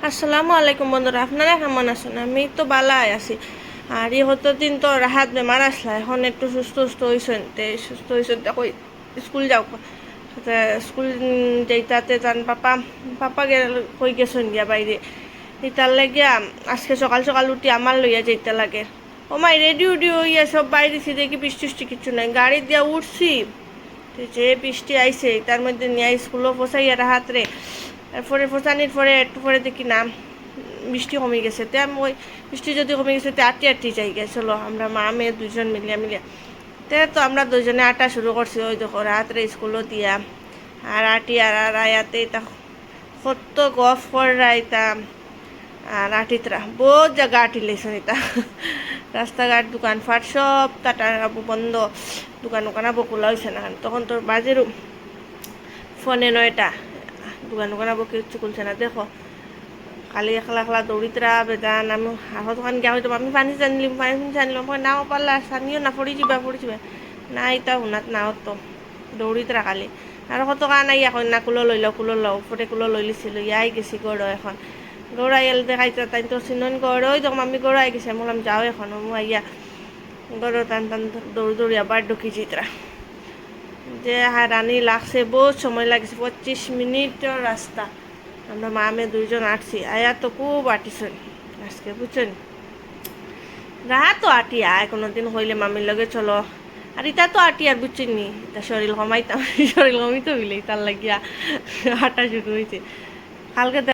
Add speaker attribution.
Speaker 1: আসসালামু আলাইকুম বন্ধুরা, আপনারা কেমন আছেন? আমি তো বালাই আছি। আর এই হতো দিন তো রাহাত বেমার আসলা, এখন একটু সুস্থ সুস্থ হয়েছেন। সুস্থ হয়েছেন কই স্কুল যাও, স্কুল যাইতাতে তান পাপা কই গেছেন গিয়া বাইরে। তার লাগিয়া আজকে সকাল সকাল উঠি আমার লইয়া যাইতে লাগে। ও মাই রেডি উডি হইয়া সব বাইরে দেখি বৃষ্টি টিষ্টি কিছু নাই, গাড়ি দিয়া উঠছি, যে বৃষ্টি আইছে তার মধ্যে নিয়ে স্কুলও ফসাইয়া রাহাত রে। তারপরে ফসানির পরে একটু পরে দেখি না বৃষ্টি কমে গেছে। তে আমি ওই বৃষ্টি যদি কমে গেছে তে আটি যাই গে, চলো আমরা মা মেয়ে দুজন মিলিয়া তো আমরা দুজনে আটা শুরু করছি। ওই দেখো রাত্রে স্কুলও দিয়া আর আর আয়াতে তা কত গফ কর রাইতাম আর আটিতরা বহুত জায়গা আটি লেছে এটা। রাস্তাঘাট দোকানপাট সব তাটা বন্ধ, দোকান আবো খোলা হয়েছে না, তখন তোর বাজেরও ফোনে নয়টা, দোকান আবো কিছু খুলছে না। দেখো কালি একলা দৌড়িতরা বেদান আমি হাঁহর দোকান গিয়া হয়তো আমি পানি জানিলাম নাও পারলা সানিও না পড়ি যাবা না, এটা শুনাত নাও তো দৌড়িতরা কালি। আর কত কান আই এখন না কুলো লও পরে কুলো লই লিছিল ইয়াই গেছি গড়। এখন গৌড়াই এল দেখাইতে তাই তো চিনন গড়, ওই তখন আমি গড়াই গেছে, বললাম যাও এখন আইয়া গড় টান দৌড়ি আবার ঢুকি চিত্রা। যে হারানি লাগছে, বহুত সময় লাগছে, 25 মিনিটের রাস্তা। আমরা মা মেয়ে দুইজন আটছি, আয়া তো খুব আটিছেন আজকে বুঝছেন। রাহা তো আটিয়া কোনোদিন হইলে মামির লগে চলো, আর ইটা তো আটি আর বুঝছেন নি, তা শরীর কমাইতাম শরীর কমিতে হইলে তার লাগিয়া হাঁটা শুরু হয়েছে কালকে।